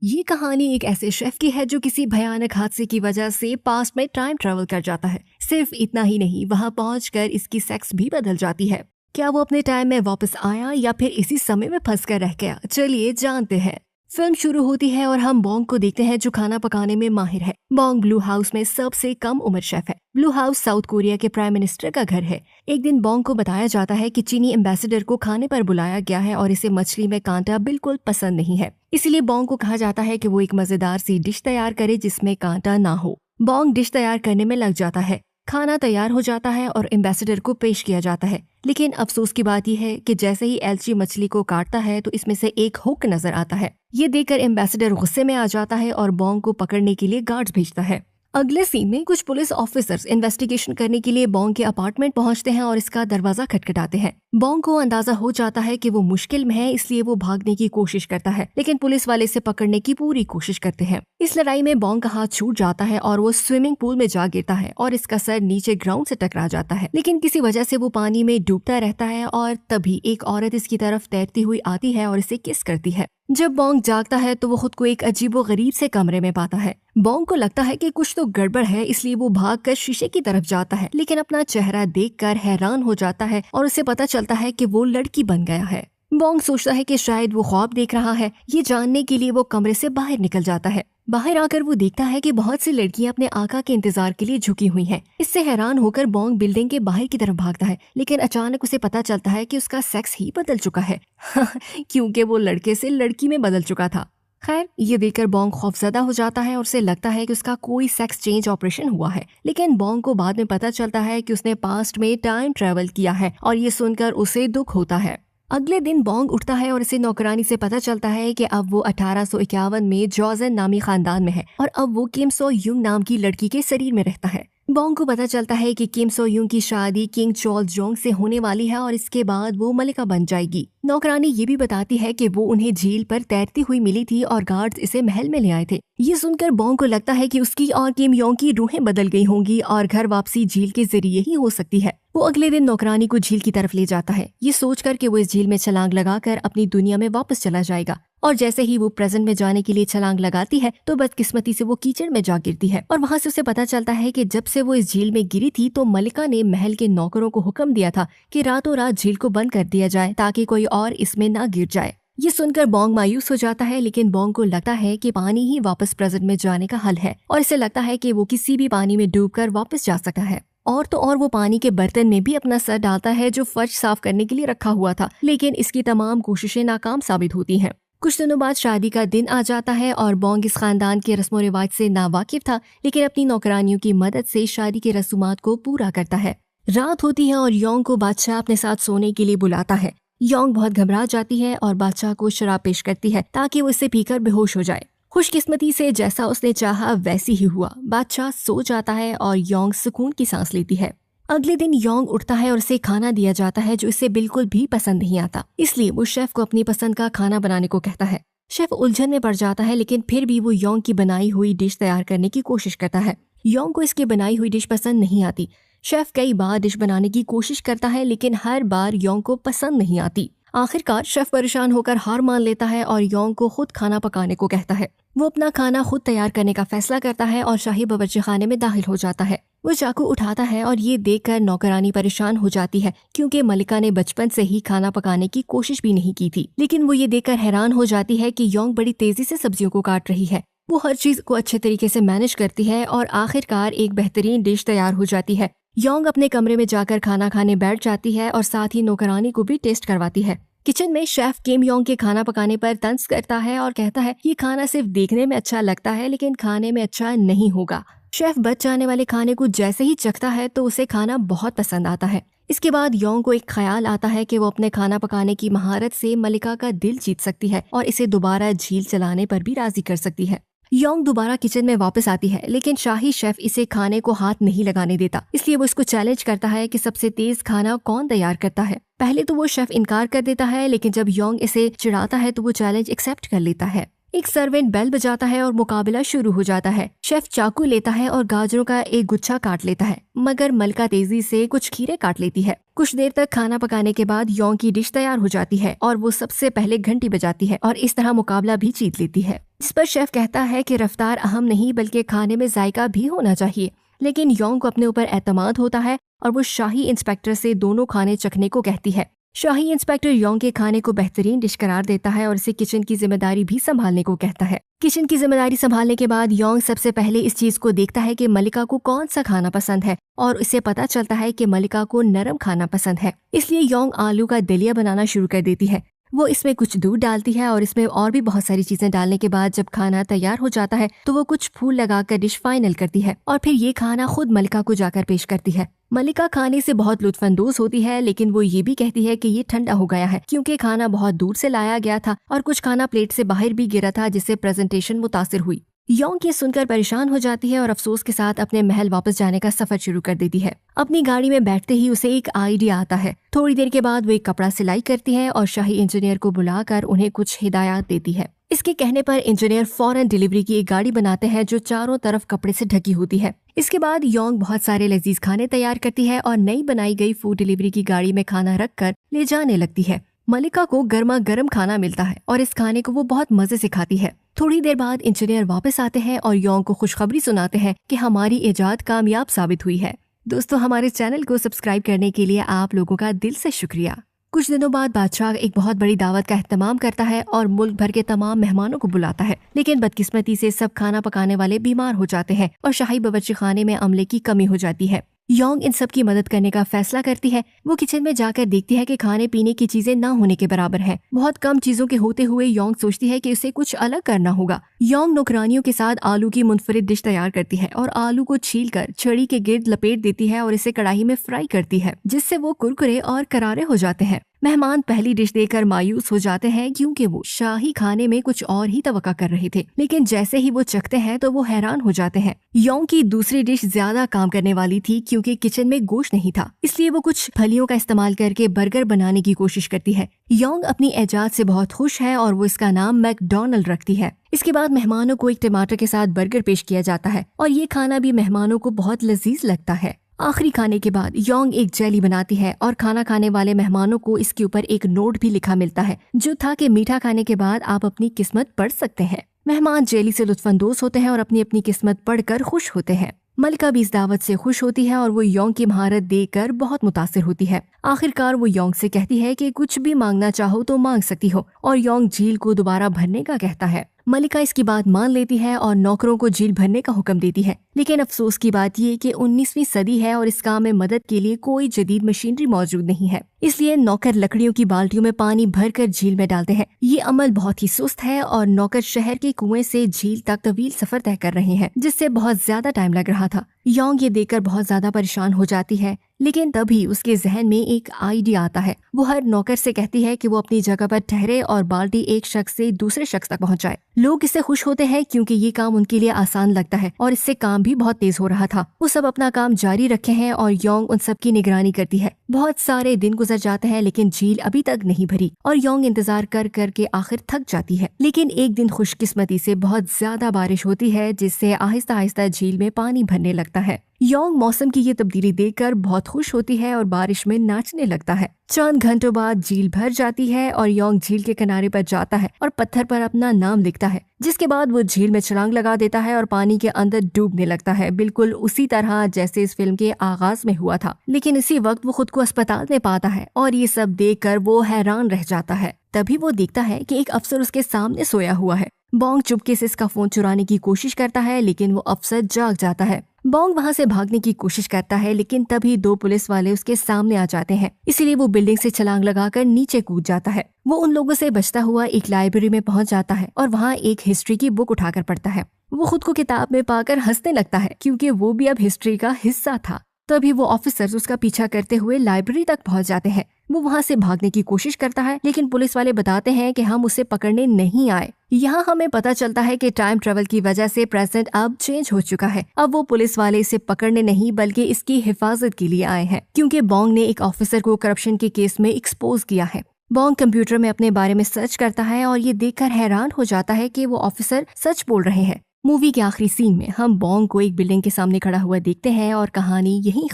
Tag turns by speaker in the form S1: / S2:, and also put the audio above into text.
S1: ये कहानी एक ऐसे शेफ की है जो किसी भयानक हादसे की वजह से पास्ट में टाइम ट्रेवल कर जाता है। सिर्फ इतना ही नहीं, वहाँ पहुंचकर इसकी सेक्स भी बदल जाती है। क्या वो अपने टाइम में वापस आया या फिर इसी समय में फंस कर रह गया? चलिए जानते हैं। फिल्म शुरू होती है और हम बॉन्ग को देखते हैं जो खाना पकाने में माहिर है। बॉन्ग ब्लू हाउस में सबसे कम उम्र शेफ है। ब्लू हाउस साउथ कोरिया के प्राइम मिनिस्टर का घर है। एक दिन बॉन्ग को बताया जाता है कि चीनी एम्बेसडर को खाने पर बुलाया गया है और इसे मछली में कांटा बिल्कुल पसंद नहीं है। इसीलिए बॉन्ग को कहा जाता है कि वो एक मजेदार सी डिश तैयार करे जिसमें कांटा ना हो। बॉन्ग डिश तैयार करने में लग जाता है। खाना तैयार हो जाता है और एम्बेसडर को पेश किया जाता है। लेकिन अफसोस की बात यह है कि जैसे ही एल्ची मछली को काटता है तो इसमें से एक हुक नजर आता है। ये देखकर एम्बेसडर गुस्से में आ जाता है और बॉन्ग को पकड़ने के लिए गार्ड्स भेजता है। अगले सीन में कुछ पुलिस ऑफिसर्स इन्वेस्टिगेशन करने के लिए बॉन्ग के अपार्टमेंट पहुंचते हैं और इसका दरवाजा खटखटाते हैं। बॉन्ग को अंदाजा हो जाता है कि वो मुश्किल में है, इसलिए वो भागने की कोशिश करता है, लेकिन पुलिस वाले इसे पकड़ने की पूरी कोशिश करते हैं। इस लड़ाई में बॉन्ग का हाथ छूट जाता है और वो स्विमिंग पूल में जा गिरता है और इसका सर नीचे ग्राउंड से टकरा जाता है। लेकिन किसी वजह से वो पानी में डूबता रहता है और तभी एक औरत इसकी तरफ तैरती हुई आती है और इसे किस करती है। जब बॉन्ग जागता है तो वो खुद को एक अजीबोगरीब से कमरे में पाता है। बॉन्ग को लगता है कि कुछ तो गड़बड़ है, इसलिए वो भागकर शीशे की तरफ जाता है, लेकिन अपना चेहरा देखकर हैरान हो जाता है और उसे पता चलता है कि वो लड़की बन गया है। बॉन्ग सोचता है कि शायद वो ख्वाब देख रहा है। ये जानने के लिए वो कमरे से बाहर निकल जाता है। बाहर आकर वो देखता है कि बहुत सी लड़कियां अपने आका के इंतजार के लिए झुकी हुई हैं। इससे हैरान होकर बॉन्ग बिल्डिंग के बाहर की तरफ भागता है, लेकिन अचानक उसे पता चलता है कि उसका सेक्स ही बदल चुका है क्योंकि वो लड़के से लड़की में बदल चुका था। खैर, ये देखकर बॉन्ग खौफजदा हो जाता है और उसे लगता है कि उसका कोई सेक्स चेंज ऑपरेशन हुआ है। लेकिन बॉन्ग को बाद में पता चलता है कि उसने पास्ट में टाइम ट्रेवल किया है और ये सुनकर उसे दुख होता है। अगले दिन बॉन्ग उठता है और इसे नौकरानी से पता चलता है कि अब वो 1851 में जॉजन नामी खानदान में है और अब वो किम सो यूंग नाम की लड़की के शरीर में रहता है। बॉन्ग को पता चलता है कि किम सो यूंग की शादी किंग चोल जोंग से होने वाली है और इसके बाद वो मलिका बन जाएगी। नौकरानी ये भी बताती है कि वो उन्हें झील पर तैरती हुई मिली थी और गार्ड्स इसे महल में ले आए थे। ये सुनकर बॉन्ग को लगता है कि उसकी और किम योंग की रूहें बदल गई होंगी और घर वापसी झील के जरिए ही हो सकती है। वो अगले दिन नौकरानी को झील की तरफ ले जाता है, ये सोचकर कि वो इस झील में छलांग लगाकर अपनी दुनिया में वापस चला जाएगा। और जैसे ही वो प्रेजेंट में जाने के लिए छलांग लगाती है तो बदकिस्मती से वो कीचड़ में जा गिरती है और वहाँ से उसे पता चलता है कि जब से वो इस झील में गिरी थी तो मलिका ने महल के नौकरों को हुक्म दिया था कि रातों रात झील को बंद कर दिया जाए ताकि कोई और इसमें ना गिर जाए। ये सुनकर बॉन्ग मायूस हो जाता है, लेकिन बॉन्ग को लगता है कि पानी ही वापस प्रेजेंट में जाने का हल है और इसे लगता है कि वो किसी भी पानी में डूबकर वापस जा सकता है। और तो और वो पानी के बर्तन में भी अपना सर डालता है जो फर्श साफ करने के लिए रखा हुआ था, लेकिन इसकी तमाम कोशिशें नाकाम साबित होती हैं। कुछ दिनों बाद शादी का दिन आ जाता है और बॉन्ग इस खानदान के रस्मो रिवाज से नावाकिफ था, लेकिन अपनी नौकरानियों की मदद से शादी के रसूमात को पूरा करता है। रात होती है और योंग को बादशाह अपने साथ सोने के लिए बुलाता है। योंग बहुत घबरा जाती है और बादशाह को शराब पेश करती है ताकि वो इसे पीकर बेहोश हो जाए। खुशकिस्मती से जैसा उसने चाहा वैसी ही हुआ। बादशाह सो जाता है और योंग सुकून की सांस लेती है। अगले दिन योंग उठता है और उसे खाना दिया जाता है जो इसे बिल्कुल भी पसंद नहीं आता, इसलिए वो शेफ को अपनी पसंद का खाना बनाने को कहता है। शेफ उलझन में पड़ जाता है, लेकिन फिर भी वो योंग की बनाई हुई डिश तैयार करने की कोशिश करता है। योंग को इसकी बनाई हुई डिश पसंद नहीं आती। शेफ कई बार डिश बनाने की कोशिश करता है, लेकिन हर बार योंग को पसंद नहीं आती। आखिरकार शेफ परेशान होकर हार मान लेता है और योंग को खुद खाना पकाने को कहता है। वो अपना खाना खुद तैयार करने का फैसला करता है और शाही बावर्ची खाने में दाखिल हो जाता है। वो चाकू उठाता है और ये देखकर नौकरानी परेशान हो जाती है, क्योंकि मलिका ने बचपन से ही खाना पकाने की कोशिश भी नहीं की थी। लेकिन वो ये देखकर हैरान हो जाती है कि योंग बड़ी तेजी से सब्जियों को काट रही है। वो हर चीज को अच्छे तरीके से मैनेज करती है और आखिरकार एक बेहतरीन डिश तैयार हो जाती है। योंग अपने कमरे में जाकर खाना खाने बैठ जाती है और साथ ही नौकरानी को भी टेस्ट करवाती है। किचन में शेफ किम योंग के खाना पकाने पर तंज करता है और कहता है ये खाना सिर्फ देखने में अच्छा लगता है, लेकिन खाने में अच्छा नहीं होगा। शेफ बच जाने वाले खाने को जैसे ही चखता है तो उसे खाना बहुत पसंद आता है। इसके बाद योंग को एक ख्याल आता है कि वो अपने खाना पकाने की महारत से मलिका का दिल जीत सकती है और इसे दोबारा झील चलाने पर भी राजी कर सकती है। योंग दोबारा किचन में वापस आती है, लेकिन शाही शेफ इसे खाने को हाथ नहीं लगाने देता, इसलिए वो इसको चैलेंज करता है कि सबसे तेज खाना कौन तैयार करता है। पहले तो वो शेफ इनकार कर देता है, लेकिन जब योंग इसे चिढ़ाता है तो वो चैलेंज एक्सेप्ट कर लेता है। एक सर्वेंट बेल बजाता है और मुकाबला शुरू हो जाता है। शेफ चाकू लेता है और गाजरों का एक गुच्छा काट लेता है, मगर मलिका तेजी से कुछ खीरे काट लेती है। कुछ देर तक खाना पकाने के बाद योंग की डिश तैयार हो जाती है और वो सबसे पहले घंटी बजाती है और इस तरह मुकाबला भी जीत लेती है। जिस पर शेफ कहता है कि रफ्तार अहम नहीं बल्कि खाने में जायका भी होना चाहिए। लेकिन योंग को अपने ऊपर एतमाद होता है और वो शाही इंस्पेक्टर से दोनों खाने चखने को कहती है। शाही इंस्पेक्टर योंग के खाने को बेहतरीन डिश करार देता है और इसे किचन की जिम्मेदारी भी संभालने को कहता है। किचन की जिम्मेदारी संभालने के बाद योंग सबसे पहले इस चीज को देखता है कि मलिका को कौन सा खाना पसंद है और उसे पता चलता है कि मलिका को नरम खाना पसंद है। इसलिए योंग आलू का दलिया बनाना शुरू कर देती है। वो इसमें कुछ दूध डालती है और इसमें और भी बहुत सारी चीजें डालने के बाद जब खाना तैयार हो जाता है तो वो कुछ फूल लगाकर डिश फाइनल करती है और फिर ये खाना खुद मलिका को जाकर पेश करती है। मलिका खाने से बहुत लुत्फानंदोज होती है, लेकिन वो ये भी कहती है कि ये ठंडा हो गया है क्योंकि खाना बहुत दूर से लाया गया था और कुछ खाना प्लेट से बाहर भी गिरा था, जिससे प्रेजेंटेशन मुतासिर हुई। योंग ये सुनकर परेशान हो जाती है और अफसोस के साथ अपने महल वापस जाने का सफर शुरू कर देती है। अपनी गाड़ी में बैठते ही उसे एक आइडिया आता है। थोड़ी देर के बाद वो एक कपड़ा सिलाई करती है और शाही इंजीनियर को बुलाकर उन्हें कुछ हिदायत देती है। इसके कहने पर इंजीनियर फौरन डिलीवरी की एक गाड़ी बनाते हैं जो चारों तरफ कपड़े से ढकी होती है। इसके बाद योंग बहुत सारे लजीज खाने तैयार करती है और नई बनाई गई फूड डिलीवरी की गाड़ी में खाना रखकर ले जाने लगती है। मलिका को गर्मा गर्म खाना मिलता है और इस खाने को वो बहुत मजे से खाती है। थोड़ी देर बाद इंजीनियर वापस आते हैं और योंग को खुशखबरी सुनाते हैं कि हमारी इजाद कामयाब साबित हुई है। दोस्तों, हमारे चैनल को सब्सक्राइब करने के लिए आप लोगों का दिल से शुक्रिया। कुछ दिनों बाद बादशाह एक बहुत बड़ी दावत का एहतमाम करता है और मुल्क भर के तमाम मेहमानों को बुलाता है, लेकिन बदकिस्मती से सब खाना पकाने वाले बीमार हो जाते हैं और शाही बावर्ची खाने में अमले की कमी हो जाती है। योंग इन सब की मदद करने का फैसला करती है। वो किचन में जाकर देखती है कि खाने पीने की चीजें ना होने के बराबर हैं। बहुत कम चीजों के होते हुए योंग सोचती है कि उसे कुछ अलग करना होगा। योंग नौकरानियों के साथ आलू की मुनफरिद डिश तैयार करती है और आलू को छीलकर छड़ी के गिर्द लपेट देती है और इसे कढ़ाई में फ्राई करती है, जिससे वो कुरकुरे और करारे हो जाते हैं। मेहमान पहली डिश देखकर मायूस हो जाते हैं क्योंकि वो शाही खाने में कुछ और ही तवक्का कर रहे थे, लेकिन जैसे ही वो चखते हैं तो वो हैरान हो जाते हैं। योंग की दूसरी डिश ज्यादा काम करने वाली थी क्योंकि किचन में गोश्त नहीं था, इसलिए वो कुछ फलियों का इस्तेमाल करके बर्गर बनाने की कोशिश करती है। योंग अपनी ऐजाद से बहुत खुश है और वो इसका नाम मैकडॉनल्ड रखती है। इसके बाद मेहमानों को एक टमाटर के साथ बर्गर पेश किया जाता है और ये खाना भी मेहमानों को बहुत लजीज लगता है। आखिरी खाने के बाद योंग एक जेली बनाती है और खाना खाने वाले मेहमानों को इसके ऊपर एक नोट भी लिखा मिलता है, जो था कि मीठा खाने के बाद आप अपनी किस्मत पढ़ सकते हैं। मेहमान जेली से लुत्फानंदोज होते हैं और अपनी अपनी किस्मत पढ़कर खुश होते हैं। मलिका भी इस दावत से खुश होती है और वो योंग की महारत देखकर बहुत मुतासिर होती है। आखिरकार वो योंग से कहती है कि कुछ भी मांगना चाहो तो मांग सकती हो और योंग झील को दोबारा भरने का कहता है। मलिका इसकी बात मान लेती है और नौकरों को झील भरने का हुक्म देती है, लेकिन अफसोस की बात ये कि 19वीं सदी है और इस काम में मदद के लिए कोई जदीद मशीनरी मौजूद नहीं है, इसलिए नौकर लकड़ियों की बाल्टियों में पानी भरकर झील में डालते हैं। ये अमल बहुत ही सुस्त है और नौकर शहर के कुएं से झील तक तवील सफर तय कर रहे हैं, जिससे बहुत ज्यादा टाइम लग रहा था। योंग ये देखकर बहुत ज्यादा परेशान हो जाती है, लेकिन तभी उसके जहन में एक आइडिया आता है। वो हर नौकर से कहती है कि वो अपनी जगह पर ठहरे और बाल्टी एक शख्स से दूसरे शख्स तक पहुंचाए। लोग इससे खुश होते हैं क्योंकि ये काम उनके लिए आसान लगता है और इससे काम भी बहुत तेज हो रहा था। वो सब अपना काम जारी रखे हैं और योंग उन सब की निगरानी करती है। बहुत सारे दिन गुजर जाते हैं लेकिन झील अभी तक नहीं भरी और योंग इंतजार कर कर के आखिर थक जाती है। लेकिन एक दिन खुशकिस्मती से बहुत ज्यादा बारिश होती है, जिससे आहिस्ता आहिस्ता झील में पानी भरने लगता है। योंग मौसम की ये तब्दीली देखकर बहुत खुश होती है और बारिश में नाचने लगता है। चंद घंटों बाद झील भर जाती है और योंग झील के किनारे पर जाता है और पत्थर पर अपना नाम लिखता है, जिसके बाद वो झील में छलांग लगा देता है और पानी के अंदर डूबने लगता है, बिल्कुल उसी तरह जैसे इस फिल्म के आगाज में हुआ था। लेकिन इसी वक्त वो खुद को अस्पताल में पाता है और ये सब देखकर वो हैरान रह जाता है। तभी वो देखता है कि एक अफसर उसके सामने सोया हुआ है। बोंग चुपके से इसका फोन चुराने की कोशिश करता है, लेकिन वो अफसर जाग जाता है। बोंग वहाँ से भागने की कोशिश करता है, लेकिन तभी 2 पुलिस वाले उसके सामने आ जाते हैं, इसीलिए वो बिल्डिंग से छलांग लगाकर नीचे कूद जाता है। वो उन लोगों से बचता हुआ एक लाइब्रेरी में पहुंच जाता है और वहाँ एक हिस्ट्री की बुक उठाकर पढ़ता है। वो खुद को किताब में पाकर हंसने लगता है क्योंकि वो भी अब हिस्ट्री का हिस्सा था। तभी वो ऑफिसर्स उसका पीछा करते हुए लाइब्रेरी तक पहुंच जाते हैं। वो वहाँ से भागने की कोशिश करता है, लेकिन पुलिस वाले बताते हैं कि हम उसे पकड़ने नहीं आए। यहाँ हमें पता चलता है कि टाइम ट्रेवल की वजह से प्रेजेंट अब चेंज हो चुका है। अब वो पुलिस वाले इसे पकड़ने नहीं बल्कि इसकी हिफाजत के लिए आए हैं, क्योंकि बोंग ने एक ऑफिसर को करप्शन के केस में एक्सपोज किया है। बोंग कंप्यूटर में अपने बारे में सर्च करता है और ये देखकर हैरान हो जाता है कि वो ऑफिसर सच बोल रहे हैं। मूवी के आखिरी सीन में हम बोंग को एक बिल्डिंग के सामने खड़ा हुआ देखते हैं और कहानी यहीं